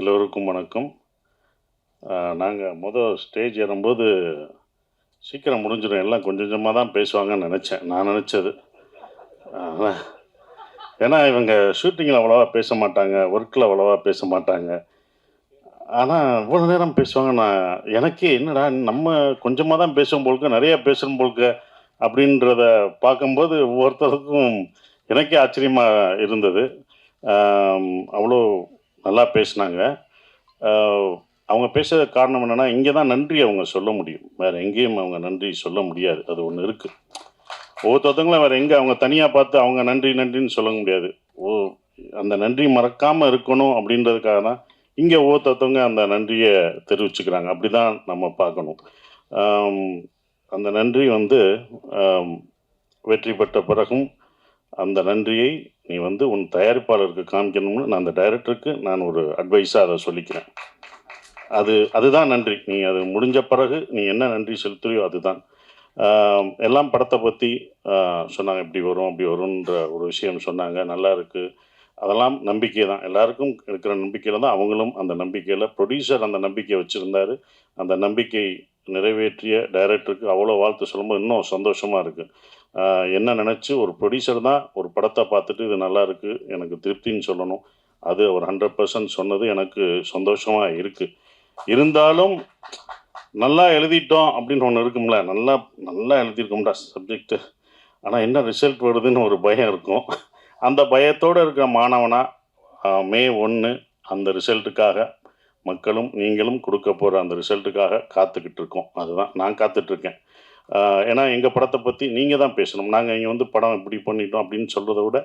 எல்லோருக்கும் வணக்கம். நாங்கள் ஸ்டேஜ் ஏறும்போது சீக்கிரம் முடிஞ்சிடும், எல்லாம் கொஞ்சம் கொஞ்சமாக தான் பேசுவாங்கன்னு நினச்சேன். நான் நினச்சது ஏன்னா இவங்க ஷூட்டிங்கில் அவ்வளோவா பேச மாட்டாங்க, ஒர்க்கில் அவ்வளோவா பேச மாட்டாங்க. ஆனால் இவ்வளோ நேரம் பேசுவாங்க. எனக்கே என்னடா நம்ம கொஞ்சமாக தான் பேசுவோம் போல்க்க, நிறையா பேசுகிறோம் போல்க்க அப்படின்றத பார்க்கும்போது ஒவ்வொருத்தருக்கும் எனக்கே ஆச்சரியமாக இருந்தது. அவ்வளோ நல்லா பேசினாங்க. அவங்க பேசுகிற காரணம் என்னென்னா, இங்கே தான் நன்றி அவங்க சொல்ல முடியும், வேறு எங்கேயும் அவங்க நன்றி சொல்ல முடியாது. அது ஒன்று இருக்குது. ஒவ்வொருத்தவங்களும் வேறு எங்கே அவங்க தனியாக பார்த்து அவங்க நன்றி நன்றின்னு சொல்ல முடியாது. அந்த நன்றி மறக்காமல் இருக்கணும் அப்படின்றதுக்காக தான் இங்கே ஒவ்வொருத்தவங்க அந்த நன்றியை தெரிவிச்சுக்கிறாங்க. அப்படி தான் நம்ம பார்க்கணும். அந்த நன்றி வெற்றி பெற்ற பிறகும் அந்த நன்றியை நீ உன் தயாரிப்பாளருக்கு காமிக்கணும்னு நான் அந்த டைரக்டருக்கு நான் ஒரு அட்வைஸாக அதை சொல்லிக்கிறேன். அதுதான் நன்றி. நீ அது முடிஞ்ச பிறகு நீ என்ன நன்றி செலுத்துறியோ அதுதான். எல்லாம் படத்தை பற்றி சொன்னாங்க, இப்படி வரும் அப்படி வரும்ன்ற ஒரு விஷயம் சொன்னாங்க. நல்லா இருக்குது. அதெல்லாம் நம்பிக்கை தான், எல்லாருக்கும் இருக்கிற நம்பிக்கையில் தான் அவங்களும் அந்த நம்பிக்கையில், ப்ரொடியூசர் அந்த நம்பிக்கையை வச்சுருந்தார். அந்த நம்பிக்கை நிறைவேற்றிய டைரக்டருக்கு அவ்வளோ வாழ்த்து சொல்லும்போது இன்னும் சந்தோஷமாக இருக்குது. என்ன நினச்சி ஒரு ப்ரொடியூசர் தான் ஒரு படத்தை பார்த்துட்டு இது நல்லா இருக்குது எனக்கு திருப்தின்னு சொல்லணும். அது ஒரு 100% சொன்னது எனக்கு சந்தோஷமாக இருக்குது. இருந்தாலும் நல்லா எழுதிட்டோம் அப்படின்னு ஒன்று இருக்கும்ல, நல்லா எழுதியிருக்கோம்டா சப்ஜெக்டு, ஆனால் என்ன ரிசல்ட் வருதுன்னு ஒரு பயம் இருக்கும். அந்த பயத்தோடு இருக்கிற மாணவனாக மே 1 அந்த ரிசல்ட்டுக்காக மக்களும் நீங்களும் கொடுக்க போகிற அந்த ரிசல்ட்டுக்காக காத்துக்கிட்டு இருக்கோம். அதுதான் நான் காத்துட்ருக்கேன். ஏன்னா எங்கள் படத்தை பற்றி நீங்கள் தான் பேசணும். நாங்கள் இங்கே படம் இப்படி பண்ணிட்டோம் அப்படின்னு சொல்கிறத விட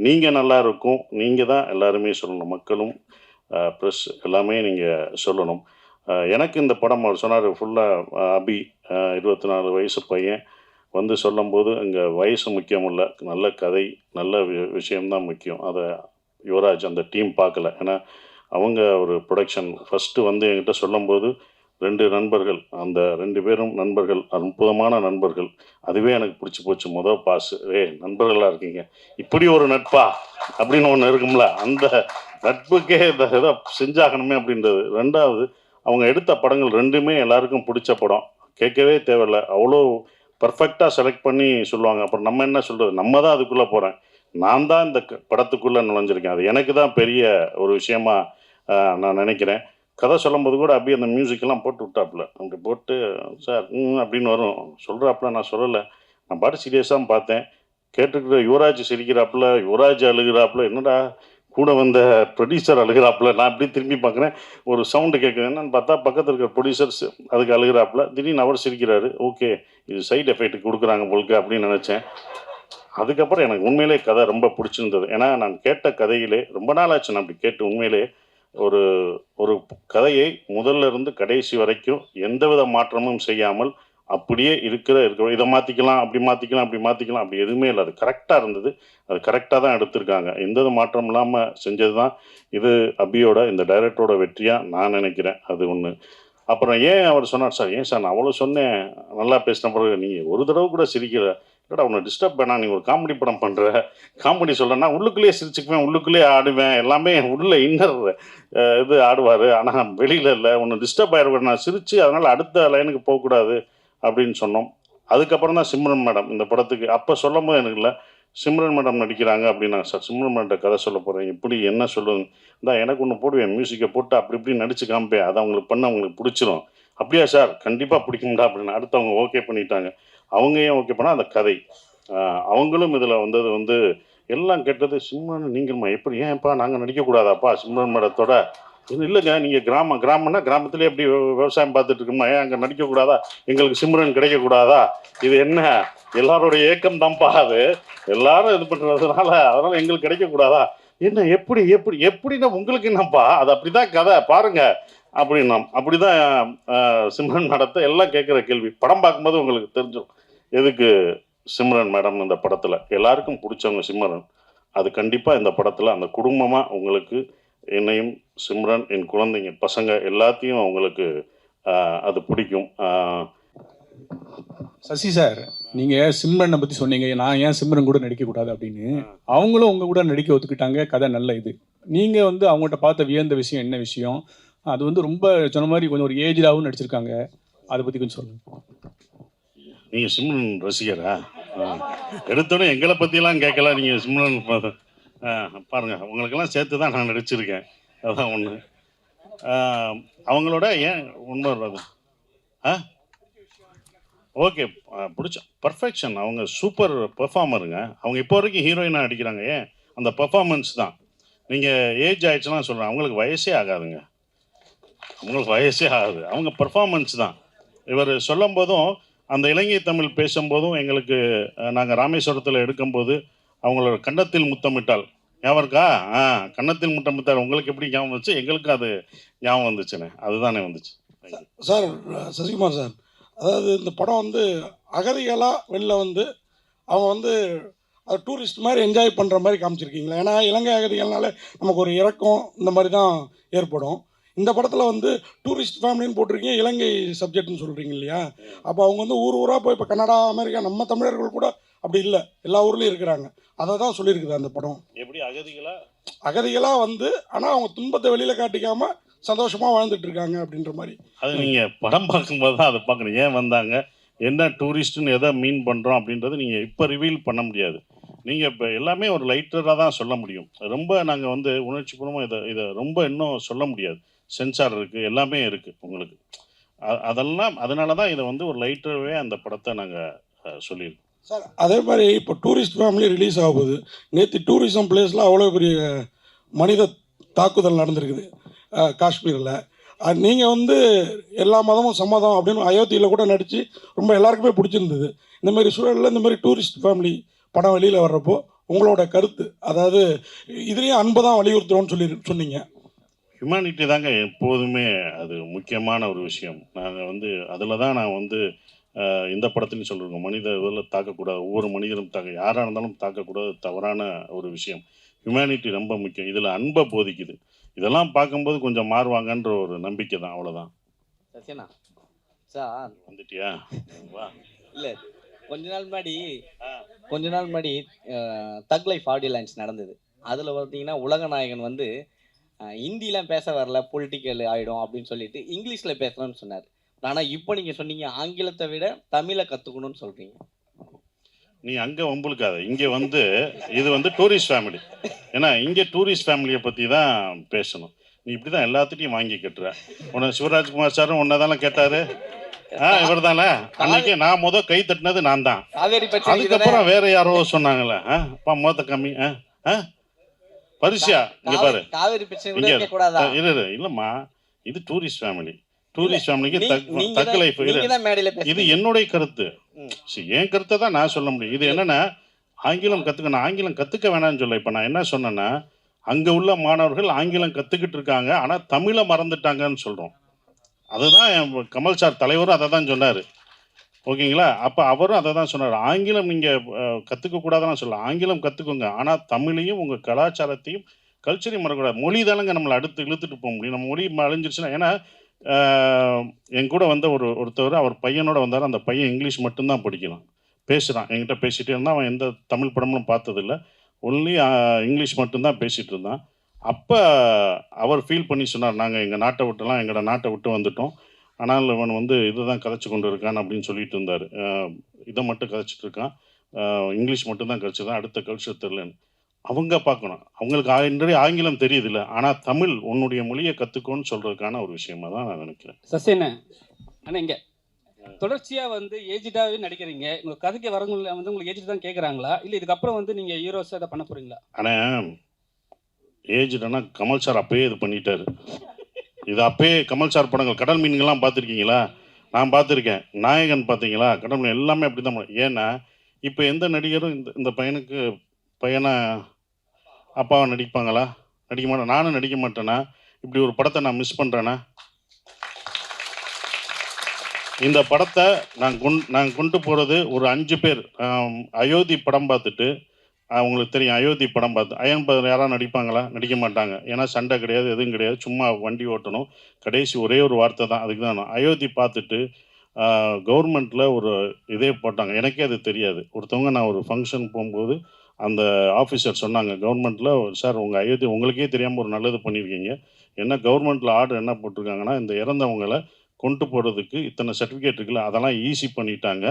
நீங்கள் நல்லா இருக்கும், நீங்கள் தான் எல்லாருமே சொல்லணும். மக்களும் ப்ரெஸ் எல்லாமே நீங்கள் சொல்லணும். எனக்கு இந்த படம் அவர் சொன்னார் ஃபுல்லாக அபி 24 வயசு பையன் சொல்லும்போது அங்கே வயசு முக்கியம் இல்லை, நல்ல கதை நல்ல விஷயம்தான் முக்கியம். அதை யுவராஜ் அந்த டீம் பார்க்கல. ஏன்னா அவங்க ஒரு ப்ரொடக்ஷன் ஃபஸ்ட்டு என்கிட்ட சொல்லும்போது 2 நண்பர்கள், அந்த 2 பேரும் நண்பர்கள், அற்புதமான நண்பர்கள். அதுவே எனக்கு பிடிச்சி போச்சு. பாஸ் நண்பர்களாக இருக்கீங்க, இப்படி ஒரு நட்பா அப்படின்னு ஒன்று இருக்கும்ல, அந்த நட்புக்கே இந்த இதை செஞ்சாகணுமே அப்படின்றது. 2வது அவங்க எடுத்த படங்கள் 2மே எல்லாருக்கும் பிடிச்ச படம், கேட்கவே தேவையில்லை, அவ்வளோ பர்ஃபெக்டாக செலக்ட் பண்ணி சொல்லுவாங்க. அப்புறம் நம்ம என்ன சொல்கிறது, நம்ம தான் அதுக்குள்ளே போகிறேன், நான் தான் இந்த படத்துக்குள்ளே நுழைஞ்சிருக்கேன். அது எனக்கு தான் பெரிய ஒரு விஷயமா நான் நினைக்கிறேன். கதை சொல்லும்போது கூட அப்படியே அந்த மியூசிக்கெல்லாம் போட்டு விட்டாப்புல, அப்படி போட்டு சார் அப்படின்னு வரும் சொல்கிறாப்புல. நான் சொல்லலை, நான் பாட்டு சீரியஸாக பார்த்தேன். கேட்டுக்கிட்டு யுவராஜ் சிரிக்கிறாப்புல, யுவராஜ் அழுகிறாப்புல, என்னடா கூட வந்த ப்ரொடியூசர் அழுகிறாப்புல. நான் அப்படி திரும்பி பார்க்குறேன், ஒரு சவுண்டு கேட்குது. என்னன்னு பார்த்தா பக்கத்தில் இருக்கிற ப்ரொடியூசர்ஸ் அதுக்கு அழுகிறாப்புல. திடீர்னு அவர் சிரிக்கிறாரு. ஓகே, இது சைடு எஃபெக்ட் கொடுக்குறாங்க போல்க்கு அப்படின்னு நினச்சேன். அதுக்கப்புறம் எனக்கு உண்மையிலே கதை ரொம்ப பிடிச்சிருந்தது. ஏன்னா நான் கேட்ட கதையிலே ரொம்ப நாள் ஆச்சு நான் அப்படி கேட்டு. உண்மையிலே ஒரு ஒரு கதையை முதல்ல இருந்து கடைசி வரைக்கும் எந்தவித மாற்றமும் செய்யாமல் அப்படியே இருக்கிற இதை மாற்றிக்கலாம், அப்படி மாற்றிக்கலாம், அப்படி மாற்றிக்கலாம், அப்படி எதுவுமே இல்லை. அது கரெக்டாக இருந்தது. அது கரெக்டாக தான் எடுத்திருக்காங்க. எந்த மாற்றம் இல்லாமல் செஞ்சது தான் இது அபியோட, இந்த டைரக்டரோட வெற்றியாக நான் நினைக்கிறேன். அது ஒன்று. அப்புறம் ஏன் அவர் சொன்னார், சார் ஏன் சார் நான் அவ்வளோ சொன்னேன், நல்லா பேசின பிறகு நீங்கள் ஒரு தடவை கூட சிரிக்கல, இல்லைடா உன்னை டிஸ்டர்ப் பண்ணா, நீ ஒரு காமெடி படம் பண்ணுற, காமெடி சொல்கிறேன்னா உள்ளுக்குள்ளேயே சிரிச்சுக்குவேன், உள்ளுக்குள்ளேயே ஆடுவேன், எல்லாமே உள்ள இன்னர் இது ஆடுவார், ஆனால் வெளியில் இல்லை, ஒன்று டிஸ்டர்ப் ஆகிடுவேன், நான் சிரித்து அதனால் அடுத்த லைனுக்கு போகக்கூடாது அப்படின்னு சொன்னோம். அதுக்கப்புறம் தான் சிம்ரன் மேடம் இந்த படத்துக்கு அப்போ சொல்லும் போது எனக்கு இல்லை, சிம்ரன் மேடம் நடிக்கிறாங்க அப்படின்னா, சார் சிம்ரன் மேடம் கதை சொல்ல போகிறேன், இப்படி என்ன சொல்லுங்க, தான் எனக்கு ஒன்று போடுவேன், மியூசிக்கை போட்டு அப்படி இப்படி நடித்து காமிப்பேன், அதை அவங்களுக்கு பண்ண அவங்களுக்கு பிடிச்சிரும். அப்படியா சார், கண்டிப்பாக பிடிக்கும்டா அப்படின்னு அடுத்தவங்க ஓகே பண்ணிட்டாங்க. அவங்க ஏன் ஓகே பண்ணால் அந்த கதை, அவங்களும் இதில் வந்தது எல்லாம் கேட்டது, சிம்ரன் நீங்கள்மா எப்படி, ஏன்ப்பா நாங்கள் நடிக்கக்கூடாதாப்பா சிம்ரன் மேடத்தோட, இல்லைங்க நீங்கள் கிராமம்னா கிராமத்துலேயே எப்படி விவசாயம் பார்த்துட்டு இருக்கோமா, ஏன் அங்கே நடிக்கக்கூடாதா, எங்களுக்கு சிம்ரன் கிடைக்கக்கூடாதா, இது என்ன எல்லாரோடைய ஏக்கம் தான்ப்பா, அது எல்லாரும் இது பண்ணுறதுனால அதனால் எங்களுக்கு கிடைக்கக்கூடாதா, என்ன எப்படி எப்படி எப்படின்னா உங்களுக்கு என்னப்பா, அது அப்படி தான் கதை பாருங்க அப்படின்னா. அப்படி தான் சிம்ரன் மேடத்தை எல்லாம் கேட்குற கேள்வி. படம் பார்க்கும்போது உங்களுக்கு தெரிஞ்சிடும் எதுக்கு சிம்ரன் மேடம் இந்த படத்தில் எல்லாருக்கும் பிடிச்சவங்க சிம்ரன். அது கண்டிப்பாக இந்த படத்தில் அந்த குடும்பமாக உங்களுக்கு என்னையும் சிம்ரன் என் குழந்தைங்க பசங்க எல்லாத்தையும் அவங்களுக்கு அது பிடிக்கும். சசி சார், நீங்கள் சிம்ரனை பற்றி சொன்னீங்க, நான் ஏன் சிம்ரன் கூட நடிக்கக்கூடாது அப்படின்னு. அவங்களும் உங்கள் கூட நடிக்க ஒத்துக்கிட்டாங்க, கதை நல்ல இது. நீங்கள் வந்து அவங்கள்ட்ட பார்த்த வியந்த விஷயம் என்ன விஷயம்? அது வந்து ரொம்ப சொன்ன மாதிரி கொஞ்சம் ஒரு ஏஜ்டாகவும் நடிச்சிருக்காங்க. அதை பற்றி கொஞ்சம் சொல்லுங்கள். நீங்கள் சிம்ரன் ரசிகரா? எடுத்தோடனே எங்களை பற்றிலாம் கேட்கல. நீங்கள் சிம்ரன் பாருங்கள், உங்களுக்கெல்லாம் சேர்த்து தான் நான் நடிச்சிருக்கேன். அதான் ஒன்று. அவங்களோட ஏன் உண்மை வர்றது ஓகே பிடிச்ச பர்ஃபெக்ஷன். அவங்க சூப்பர் பெர்ஃபார்மருங்க. அவங்க இப்போ வரைக்கும் ஹீரோயினாக நடிக்கிறாங்க. ஏன் அந்த பெர்ஃபார்மன்ஸ் தான். நீங்கள் ஏஜ் ஆகிடுச்சுன்னா சொல்கிறேன், அவங்களுக்கு வயசே ஆகாதுங்க. அவங்களுக்கு வயசே ஆகாது. அவங்க பெர்ஃபார்மன்ஸ் தான். இவர் சொல்லும் போதும் அந்த இலங்கை தமிழ் பேசும்போதும் எங்களுக்கு நாங்கள் ராமேஸ்வரத்தில் எடுக்கும்போது அவங்களோட கன்னத்தில் முத்தமிட்டால் ஞாபகம் இருக்கா? கன்னத்தில் முத்தமிட்டால் உங்களுக்கு எப்படி ஞாபகம் வந்துச்சு? எங்களுக்கு அது ஞாபகம் வந்துச்சுண்ணே. அதுதானே வந்துச்சு. சார், சசிகுமார் சார், அதாவது இந்த படம் வந்து அகதிகளாக வெளில வந்து அவங்க வந்து அது டூரிஸ்ட் மாதிரி என்ஜாய் பண்ணுற மாதிரி காமிச்சிருக்கீங்களா? ஏன்னா இலங்கை அகதிகள்னால நமக்கு ஒரு இறக்கம் இந்த மாதிரி தான் ஏற்படும். இந்த படத்தில் வந்து டூரிஸ்ட் ஃபேமிலின்னு போட்டிருக்கீங்க, இலங்கை சப்ஜெக்ட்னு சொல்கிறீங்க இல்லையா? அப்போ அவங்க வந்து ஊர் ஊராக போய் இப்போ கனடா, அமெரிக்கா, நம்ம தமிழர்கள் கூட அப்படி இல்லை, எல்லா ஊர்லேயும் இருக்கிறாங்க. அதை தான் சொல்லியிருக்குது அந்த படம். எப்படி அகதிகளாக வந்து ஆனால் அவங்க துன்பத்தை வெளியில் காட்டிக்காமல் சந்தோஷமாக வாழ்ந்துட்டு இருக்காங்க அப்படின்ற மாதிரி. அது நீங்கள் படம் பார்க்கும்போது தான் அதை பார்க்கணும். ஏன் வந்தாங்க, என்ன டூரிஸ்ட்டுன்னு எதை மீன் பண்ணுறோம் அப்படின்றது நீங்கள் இப்போ ரிவீல் பண்ண முடியாது. நீங்கள் இப்போ எல்லாமே ஒரு லைட்டராக தான் சொல்ல முடியும். ரொம்ப நாங்கள் வந்து உணர்ச்சிபூர்வமாக இதை ரொம்ப இன்னும் சொல்ல முடியாது. சென்சார் இருக்குது, எல்லாமே இருக்குது உங்களுக்கு. அதெல்லாம் அதனால தான் இதை வந்து ஒரு லைட்டராகவே அந்த படத்தை நாங்கள் சொல்லியிருக்கோம் சார். அதே மாதிரி இப்போ டூரிஸ்ட் ஃபேமிலி ரிலீஸ் ஆகுது. நேற்று டூரிசம் பிளேஸில் அவ்வளோ பெரிய மனித தாக்குதல் நடந்திருக்குது காஷ்மீரில். நீங்கள் வந்து எல்லா மதமும் சம்மதம் அப்படின்னு அயோத்தியில் கூட நடித்து ரொம்ப எல்லாருக்குமே பிடிச்சிருந்தது. இந்த மாதிரி சூழலில் இந்த மாதிரி டூரிஸ்ட் ஃபேமிலி படம் வெளியில் வர்றப்போ உங்களோட கருத்து, அதாவது இதுலேயும் அன்பை தான் வலியுறுத்துறோன்னு சொன்னீங்க. ஹியூமனிட்டி தாங்க எப்போதுமே அது முக்கியமான ஒரு விஷயம். நாங்கள் வந்து அதில் தான் நான் வந்து இந்த படத்துலையும் சொல்லியிருக்கோம், மனித இதில் தாக்கக்கூடாது, ஒவ்வொரு மனிதனும் யாராக இருந்தாலும் தாக்கக்கூடாது, தவறான ஒரு விஷயம். ஹியூமனிட்டி ரொம்ப முக்கியம். இதில் அன்பை போதிக்குது. இதெல்லாம் பார்க்கும்போது கொஞ்சம் மாறுவாங்கன்ற ஒரு நம்பிக்கை தான், அவ்வளோதான். சசியண்ணா சார் வந்துட்டியா? வா. இல்லை, கொஞ்ச நாள் முன்னாடி தக் லைஃப் ஆடியோ லான்ச் நடந்தது. அதில் பார்த்தீங்கன்னா உலகநாயகன் வந்து ஹிந்திலாம் பேச வரல, பொலிட்டிக்கல் ஆகிடும் அப்படின்னு சொல்லிட்டு இங்கிலீஷில் பேசணும்னு சொன்னார். ஆனால் இப்போ நீங்கள் சொன்னீங்க ஆங்கிலத்தை விட தமிழை கற்றுக்கணும்னு சொல்கிறீங்க. நீ அங்கே வம்புழுக்காத. இங்கே வந்து இது வந்து டூரிஸ்ட் ஃபேமிலி. ஏன்னா இங்கே டூரிஸ்ட் ஃபேமிலியை பற்றி தான் பேசணும். நீ இப்படி தான் எல்லாத்துட்டையும் வாங்கி கட்டுற. உன்னை சிவராஜ்குமார் சாரும் ஒன்றை தானே கேட்டார். இவர் தானே அன்னைக்கு நான் கை தட்டினது நான் தான். அதுக்கப்புறம் வேற யாரோ சொன்னாங்களே, அப்பா மொத்த கம்மி பரிசியா இங்கே பாரு. இரு இல்லைம்மா, இது டூரிஸ்ட் ஃபேமிலி. டூரிஸ்ட் ஃபேமிலிக்கு தக் லைஃப். இது என்னுடைய கருத்து. என் கருத்தை தான் நான் சொல்ல முடியும். இது என்னன்னா, ஆங்கிலம் கற்றுக்கணும், ஆங்கிலம் கற்றுக்க வேணாம்னு சொல்ல. இப்போ நான் என்ன சொன்னேன்னா, அங்கே உள்ள மாணவர்கள் ஆங்கிலம் கற்றுக்கிட்டு இருக்காங்க, ஆனால் தமிழை மறந்துட்டாங்கன்னு சொல்கிறோம். அதுதான் கமல் சார் தலைவரும் அதை தான் சொன்னார். ஓகேங்களா? அப்போ அவரும் அதை தான் சொன்னார். ஆங்கிலம் நீங்கள் கற்றுக்கக்கூடாதுன்னு சொல்ல, ஆங்கிலம் கற்றுக்கோங்க, ஆனால் தமிழையும் உங்கள் கலாச்சாரத்தையும் கல்ச்சரையும் மறக்கக்கூடாது. மொழி தானங்க நம்மளை அடுத்து இழுத்துட்டு போக முடியும். நம்ம மொழி அழிஞ்சிருச்சுன்னா, ஏன்னா என் கூட வந்த ஒருத்தவர், அவர் பையனோட வந்தார். அந்த பையன் இங்கிலீஷ் மட்டும்தான் படிக்கலாம், பேசுகிறான். என்கிட்ட பேசிகிட்டே இருந்தால். அவன் எந்த தமிழ் படமும் பார்த்ததில்ல, ஒன்லி இங்கிலீஷ் மட்டும்தான் பேசிகிட்டு இருந்தான். அப்போ அவர் ஃபீல் பண்ணி சொன்னார், நாங்கள் எங்களோட நாட்டை விட்டு வந்துட்டோம், ஆனால் இவன் வந்து இதை தான் கதைச்சி கொண்டு இருக்கான் அப்படின்னு சொல்லிட்டு இருந்தார். இதை மட்டும் கதைச்சிட்டு இருக்கான், இங்கிலீஷ் மட்டும்தான் கதைச்சிதான், அடுத்த கல்ச்சர் தெரிலன்னு. அவங்க பார்க்கணும். அவங்களுக்கு ஆல்ரெடி ஆங்கிலம் தெரியுது இல்லை, ஆனால் தமிழ் உன்னுடைய மொழியை கற்றுக்கோன்னு சொல்கிறதுக்கான ஒரு விஷயமா தான் நான் நினைக்கிறேன். சசியண்ணே, ஆனால் இங்கே தொடர்ச்சியாக வந்து ஏஜிட்டாகவே நடிக்கிறீங்க. உங்கள் கதைக்கு வரவங்க வந்து உங்களுக்கு ஏஜிட் தான் கேட்குறாங்களா, இல்லை இதுக்கப்புறம் வந்து நீங்கள் ஹீரோஸாக இதை பண்ண போகிறீங்களா? ஆனால் ஏஜிட்னா கமல் சார் அப்பயே இது பண்ணிட்டாரு. இது அப்பயே கமல் சார் படங்கள், கடல் மீன்கள்லாம் பார்த்துருக்கீங்களா? நான் பார்த்துருக்கேன். நாயகன் பார்த்தீங்களா? கடல் மீன் எல்லாமே அப்படி தான். ஏன்னா இப்போ எந்த நடிகரும் இந்த பையனை அப்பாவை நடிப்பாங்களா? நடிக்க மாட்டேன். நானும் நடிக்க மாட்டேனா? இப்படி ஒரு படத்தை நான் மிஸ் பண்ணுறேன்னா? இந்த படத்தை நான் கொண்டு போகிறது ஒரு 5 பேர். அயோத்தி படம் பார்த்துட்டு, அவங்களுக்கு தெரியும், அயோத்தி படம் பார்த்து அயன் யாராவது நடிப்பாங்களா? நடிக்க மாட்டாங்க. ஏன்னா சண்டை கிடையாது, எதுவும் கிடையாது, சும்மா வண்டி ஓட்டணும். கடைசி ஒரே ஒரு வார்த்தை தான், அதுக்கு தான். அயோத்தி பார்த்துட்டு கவர்மெண்ட்டில் ஒரு இதே போட்டாங்க, எனக்கே அது தெரியாது. ஒருத்தவங்க, நான் ஒரு ஃபங்க்ஷன் போகும்போது அந்த ஆஃபீஸர் சொன்னாங்க கவர்மெண்ட்டில், சார் உங்கள் அயோத்தி உங்களுக்கே தெரியாமல் ஒரு நல்லது பண்ணியிருக்கீங்க. என்ன கவர்மெண்ட்டில் ஆர்டர் என்ன போட்டிருக்காங்கன்னா, இந்த இறந்தவங்களை கொண்டு போகிறதுக்கு இத்தனை சர்டிஃபிகேட் இருக்குல்ல, அதெல்லாம் ஈஸி பண்ணிட்டாங்க.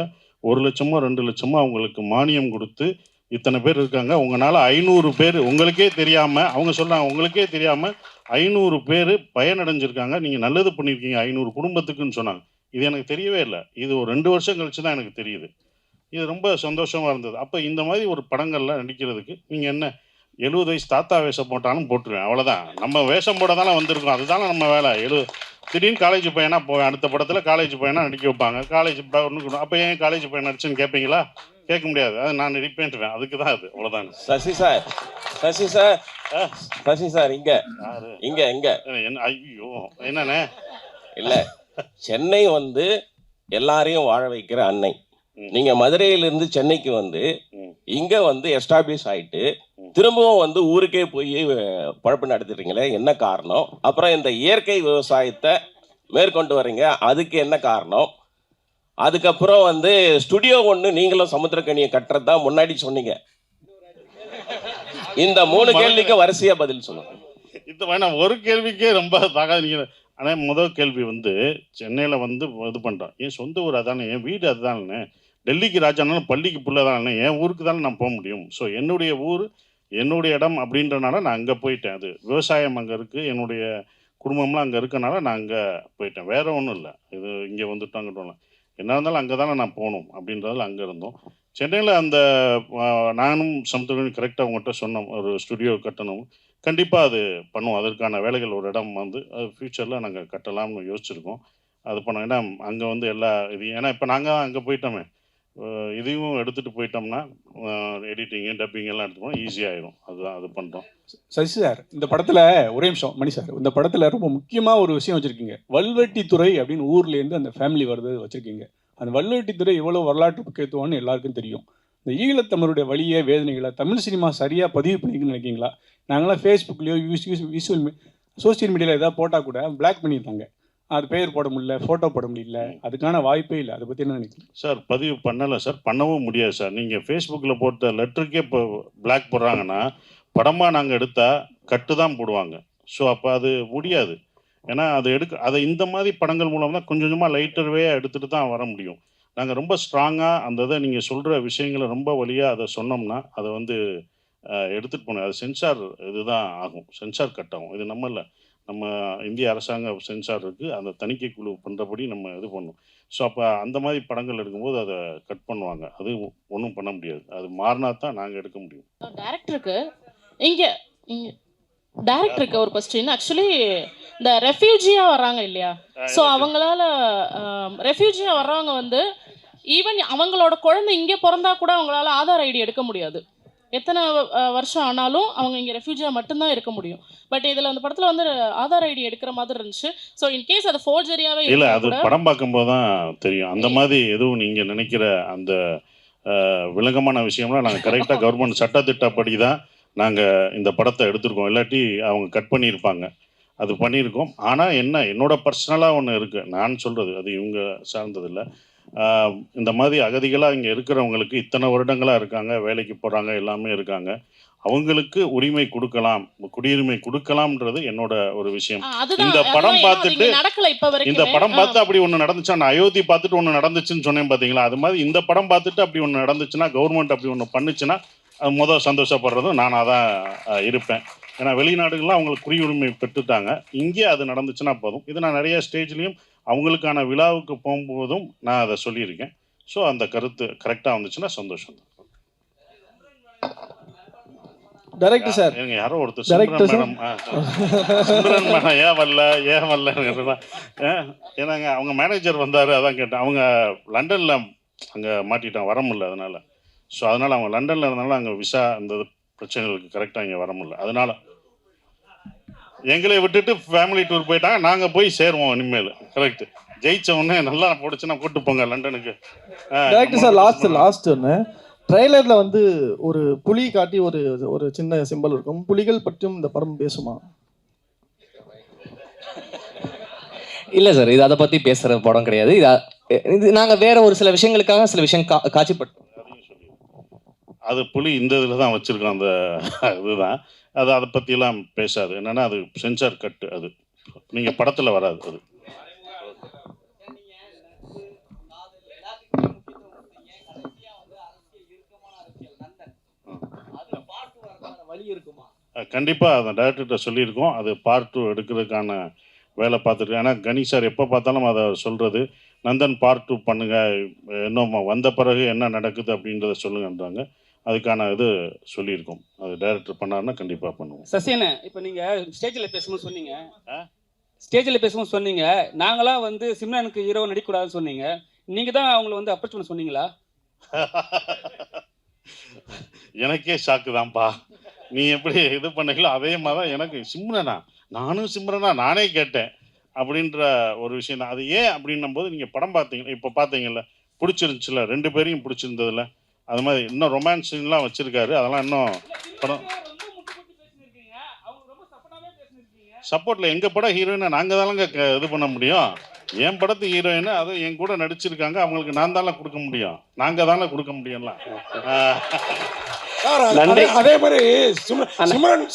1,00,000 2,00,000 அவங்களுக்கு மானியம் கொடுத்து இத்தனை பேர் இருக்காங்க. உங்களால் 500 பேர் உங்களுக்கே தெரியாமல், அவங்க சொல்கிறாங்க உங்களுக்கே தெரியாமல் 500 பேர் பயனடைஞ்சிருக்காங்க. நீங்கள் நல்லது பண்ணியிருக்கீங்க 500 குடும்பத்துக்குன்னு சொன்னாங்க. இது எனக்கு தெரியவே இல்லை. இது ஒரு 2 வருஷம் கழிச்சு தான் எனக்கு தெரியுது. இது ரொம்ப சந்தோஷமாக இருந்தது. அப்போ இந்த மாதிரி ஒரு படங்களில் நடிக்கிறதுக்கு நீங்கள் என்ன 70 வயசு தாத்தா வேஷம் போட்டாலும் போட்டுருவேன், அவ்வளோதான். நம்ம வேஷம் போட தானே வந்திருக்கோம், அதுதானே நம்ம வேலை. திடீர்னு காலேஜ் பையனா போவேன், அடுத்த படத்தில் காலேஜ் பையனா நடிக்க வைப்பாங்க. காலேஜ் அப்போ ஏன் காலேஜ் பையன் நடிச்சுன்னு கேட்பீங்களா? கேட்க முடியாது. அது நான் நடிப்பேன்ட்டுவேன், அதுக்கு தான் அது, அவ்வளோதான். சசி சார் இங்க இங்க இங்க என்ன ஐயோ என்னண்ணே? இல்ல, சென்னை வந்து எல்லாரையும் வாழ வைக்கிற அன்னை. நீங்க மதுரையிலிருந்து சென்னைக்கு வந்து இங்க வந்து எஸ்டாப்ளிஷ் ஆயிட்டு திரும்பவும் வந்து ஊருக்கே போய் பழப்பு நடத்துறீங்களே, என்ன காரணம்? அப்புறம் இந்த இயற்கை விவசாயத்தை மேற்கொண்டு வர்றீங்க, அதுக்கு என்ன காரணம்? அதுக்கப்புறம் வந்து ஸ்டுடியோ ஒன்று நீங்களும் சமுத்திரக்கனியை கட்டுறது தான் முன்னாடி சொன்னீங்க. இந்த 3 கேள்விக்கு வரிசையா பதில் சொல்லுங்க. இது வேணாம், ஒரு கேள்விக்கே ரொம்ப தகாதீங்க. ஆனால் முதல் கேள்வி வந்து சென்னையில் வந்து இது பண்ணுறோம், என் சொந்த ஊர் அதானே, என் வீடு அதுதானே. டெல்லிக்கு ராஜானாலும் பள்ளிக்கு புள்ள தானே, என் ஊருக்கு தானே நான் போக முடியும். ஸோ என்னுடைய ஊர் என்னுடைய இடம் அப்படின்றனால நான் அங்கே போயிட்டேன். அது விவசாயம் அங்கே இருக்குது, என்னுடைய குடும்பம்லாம் அங்கே இருக்கனால நான் அங்கே போயிட்டேன். வேறு ஒன்றும் இல்லை. இது இங்கே வந்துட்டோம் அங்கிட்டோம்ல, என்ன இருந்தாலும் அங்கே தானே நான் போகணும் அப்படின்றதில் அங்கே இருந்தோம். சென்னையில் அந்த நானும் சமுத்திரக்கனி கரெக்டாக உங்கள்கிட்ட சொன்னோம், ஒரு ஸ்டுடியோ கட்டணும், கண்டிப்பாக அது பண்ணுவோம். அதற்கான வேலைகள் ஒரு இடம் வந்து அது ஃப்யூச்சரில் நாங்கள் கட்டலாம்னு யோசிச்சுருக்கோம். அது பண்ணோம். ஏன்னா அங்கே வந்து எல்லா இதையும், ஏன்னா இப்போ நாங்கள் அங்கே போயிட்டோமே, இதையும் எடுத்துகிட்டு போயிட்டோம்னா எடிட்டிங்கு டப்பிங் எல்லாம் எடுத்துப்போம், ஈஸியாகிடும். அதுதான் அது பண்ணுறோம். சசி சார், இந்த படத்தில் ஒரே நிமிஷம் மணி சார், இந்த படத்தில் ரொம்ப முக்கியமாக ஒரு விஷயம் வச்சுருக்கீங்க. வல்வெட்டித்துறை அப்படின்னு ஊர்லேருந்து அந்த ஃபேமிலி வருது வச்சுருக்கீங்க. அந்த வல்வெட்டித்துறை எவ்வளோ வரலாற்று முக்கியத்துவம்னு எல்லாருக்கும் தெரியும். இந்த ஈழத்தமிழுடைய வழியை வேதனைகளை தமிழ் சினிமா சரியாக பதிவு பண்ணிக்கணும்னு நினைக்கிங்களா? நாங்களாம் ஃபேஸ்புக்லேயோ விஷுவல் சோசியல் மீடியாவில் எதாவது போட்டால் கூட பிளாக் பண்ணியிருந்தாங்க, அது பேர் போட முடியல, ஃபோட்டோ போட முடியல, அதுக்கான வாய்ப்பே இல்லை. அதை பற்றி என்ன நினைக்கிறீங்க சார்? பதிவு பண்ணலை சார், பண்ணவும் முடியாது சார். நீங்கள் ஃபேஸ்புக்கில் போட்ட லெட்டருக்கே இப்போ பிளாக் போடுறாங்கன்னா, படமாக நாங்கள் எடுத்தால் கட்டு தான் போடுவாங்க. ஸோ அப்போ அது முடியாது. ஏன்னா அதை இந்த மாதிரி படங்கள் மூலம் தான் கொஞ்சம் கொஞ்சமாக லைட்டர்வே எடுத்துகிட்டு தான் வர முடியும். நாங்கள் ரொம்ப ஸ்ட்ராங்காக அந்த இதை நீங்கள் சொல்கிற விஷயங்களை ரொம்ப வழியாக அதை சொன்னோம்னா அதை வந்து எடுத்துகிட்டு போனோம். அது சென்சார் இதுதான் ஆகும், சென்சார் கட் ஆகும். இது நம்ம இந்திய அரசாங்க சென்சார் இருக்குது, அந்த தணிக்கை குழு பண்ணுறபடி நம்ம இது பண்ணணும். ஸோ அப்போ அந்த மாதிரி படங்கள் எடுக்கும்போது அதை கட் பண்ணுவாங்க. அது ஒன்றும் பண்ண முடியாது, அது மாறினா தான் நாங்கள் எடுக்க முடியும். டேரக்டருக்கு ஒரு கொஸ்டின். ஆக்சுவலி இந்த ரெஃப்யூஜியாக வர்றாங்க இல்லையா, ஸோ அவங்களால ரெஃப்யூஜியாக வர்றவங்க வந்து ஈவன் அவங்களோட குழந்தை இங்கே பிறந்தா கூட அவங்களால ஆதார் ஐடி எடுக்க முடியாது. எத்தனை வருஷம் ஆனாலும் அவங்க இங்கே ரெஃப்யூஜியாக மட்டும்தான் இருக்க முடியும். பட் இதில் அந்த படத்தில் வந்து ஆதார் ஐடி எடுக்கிற மாதிரி இருந்துச்சு. ஸோ இன்கேஸ் அது ஃபோர்ஜரியாகவே இல்லை, அது படம் பார்க்கும்போது தான் தெரியும். அந்த மாதிரி எதுவும் நீங்கள் நினைக்கிற அந்த விளங்கமான விஷயம்லாம் நாங்கள் கரெக்டாக கவர்மெண்ட் சட்டத்திட்டப்படி தான் நாங்கள் இந்த படத்தை எடுத்திருக்கோம். இல்லாட்டி அவங்க கட் பண்ணியிருப்பாங்க, அது பண்ணியிருக்கோம். ஆனால் என்னோட பர்சனலாக ஒன்று இருக்குது, நான் சொல்கிறது அது இவங்க சார்ந்ததில்லை. இந்த மாதிரி அகதிகளாக இங்கே இருக்கிறவங்களுக்கு இத்தனை வருடங்களாக இருக்காங்க, வேலைக்கு போகிறாங்க, எல்லாமே இருக்காங்க, அவங்களுக்கு உரிமை கொடுக்கலாம், குடியுரிமை கொடுக்கலாம்ன்றது என்னோட ஒரு விஷயம். இந்த படம் பார்த்துட்டு அப்படி ஒன்று நடந்துச்சா, நான் அயோத்தி பார்த்துட்டு ஒன்று நடந்துச்சுன்னு சொன்னேன் பார்த்தீங்களா, அது மாதிரி இந்த படம் பார்த்துட்டு அப்படி ஒன்று நடந்துச்சுன்னா, கவர்மெண்ட் அப்படி ஒன்று பண்ணுச்சுன்னா அது சந்தோஷப்படுறதும் நானாக தான் இருப்பேன். ஏன்னா வெளிநாடுகள்லாம் அவங்களுக்கு குடியுரிமை பெற்றுட்டாங்க, இங்கே அது நடந்துச்சுன்னா போதும். இது நான் நிறைய ஸ்டேஜ்லேயும் அவங்களுக்கான விழாவுக்கு போகும்போதும் நான் அதை சொல்லியிருக்கேன். ஸோ அந்த கருத்து கரெக்டாக வந்துச்சுன்னா சந்தோஷம். டைரக்டர் சார், யாரோ ஒருத்தர் சிம்ரன் மேடம் ஏன் வரல ஏன்னாங்க அவங்க மேனேஜர் வந்தார், அதான் கேட்டேன். அவங்க லண்டனில் அங்கே மாட்டிட்டாங்க, வர முடியல அதனால். ஸோ அதனால் அவங்க லண்டனில் இருந்தாலும் அங்கே விசா அந்த பிரச்சனைகளுக்கு கரெக்டாக இங்கே வர முடியல. அதனால் எங்களை விட்டுட்டு ஃபேமிலி டூர் போயிட்டாங்க, நாங்கள் போய் சேருவோம் இனிமேல். கரெக்ட், ஜெயிச்ச உடனே நல்லா போடுச்சுன்னா கூட்டு போங்க லண்டனுக்கு. டைரக்டர் சார், லாஸ்ட் ஒன்று ட்ரெய்லரில் வந்து ஒரு புலி காட்டி ஒரு சின்ன சிம்பல் இருக்கும். புலிகள் பற்றியும் இந்த படம் பேசுமா? இல்லை சார், இது அதை பற்றி பேசுகிற படம் கிடையாது. இது நாங்கள் வேற ஒரு சில விஷயங்களுக்காக சில விஷயம் காட்சிப்பட்டோம். அது புலி இந்த இதில் தான் வச்சுருக்கோம், அந்த இதுதான். அது அதை பற்றியெல்லாம் பேசாது. என்னென்னா அது சென்சார் கட்டு, அது நீங்கள் படத்தில் வராது அது. வழி இருக்குமா? கண்டிப்பாக அந்த டைரக்டர்கிட்ட சொல்லியிருக்கோம். அது பார்ட் 2 எடுக்கிறதுக்கான வேலை பார்த்துருக்கேன். ஏன்னா கணி சார் எப்போ பார்த்தாலும் அதை சொல்கிறது, நந்தன் பார்ட் 2 பண்ணுங்கள், இன்னும் வந்த பிறகு என்ன நடக்குது அப்படின்றத சொல்லுங்கன்றாங்க. அதுக்கான இது சொல்லியிருக்கோம். அது டைரக்டர் பண்ணாருன்னா கண்டிப்பாக பண்ணுவோம். சசியண்ணே, இப்போ நீங்கள் ஸ்டேஜில் பேசும்போது சொன்னீங்க, ஸ்டேஜில் பேசும்போது சொன்னீங்க நாங்களாம் வந்து சிம்ரனுக்கு ஹீரோ நடிக்கக்கூடாதுன்னு சொன்னீங்க. நீங்கள் தான் அவங்கள வந்து அப்ரோச் பண்ண சொன்னீங்களா? எனக்கே ஷாக்கு தான்ப்பா. நீ எப்படி இது பண்ணீங்களோ அதே மாதிரி தான் எனக்கு சிம்ரனா, நானும் சிம்ரனா நானே கேட்டேன் அப்படின்ற ஒரு விஷயம் தான். அது ஏன் அப்படின்னும் போது நீங்கள் படம் பார்த்தீங்க, இப்போ பார்த்தீங்கல்ல, பிடிச்சிருந்துச்சுல, 2 பேரையும் பிடிச்சிருந்ததில்ல. அது மாதிரி இன்னும் ரொமான்ஸ் சீன்லாம் வச்சுருக்காரு. அதெல்லாம் இன்னும் படம் சப்போர்ட்டில் எங்கள் படம் ஹீரோயினை நாங்கள் தானங்க இது பண்ண முடியும். என் படத்து ஹீரோயினை அதுவும் என் கூட நடிச்சிருக்காங்க, அவங்களுக்கு நான் தானே கொடுக்க முடியும், நாங்கள் தானே கொடுக்க முடியும்லாம். அதே மாதிரி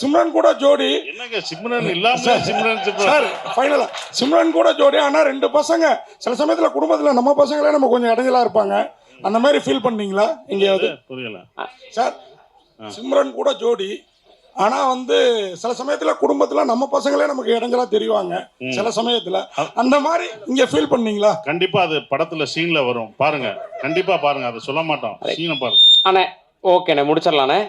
சிம்ரன் கூட ஜோடி என்னங்க சிம்ரன் இல்லாம சிம்ரன் சார் ஃபைனலா சிம்ரன் கூட ஜோடி. ஆனால் 2 பசங்க சில சமயத்தில் குடும்பத்தில் நம்ம பசங்களே நம்ம கொஞ்சம் இடைஞ்சலா இருப்பாங்க. அந்த மாதிரி ஃபீல் பண்ணீங்களா எங்கேயாவது? புரியல சார், சிம்ரன் கூட ஜோடி, ஆனால் வந்து சில சமயத்தில் குடும்பத்தில் நம்ம பசங்களே நமக்கு இடைஞ்சலா தெரிவாங்க சில சமயத்தில். அந்த மாதிரி இங்கே ஃபீல் பண்ணீங்களா? கண்டிப்பாக அது படத்தில் சீனில் வரும், பாருங்க, கண்டிப்பாக பாருங்க, அதை சொல்ல மாட்டோம், சீனை பாருங்க. அண்ணே ஓகேண்ணே முடிச்சிடலாண்ணே.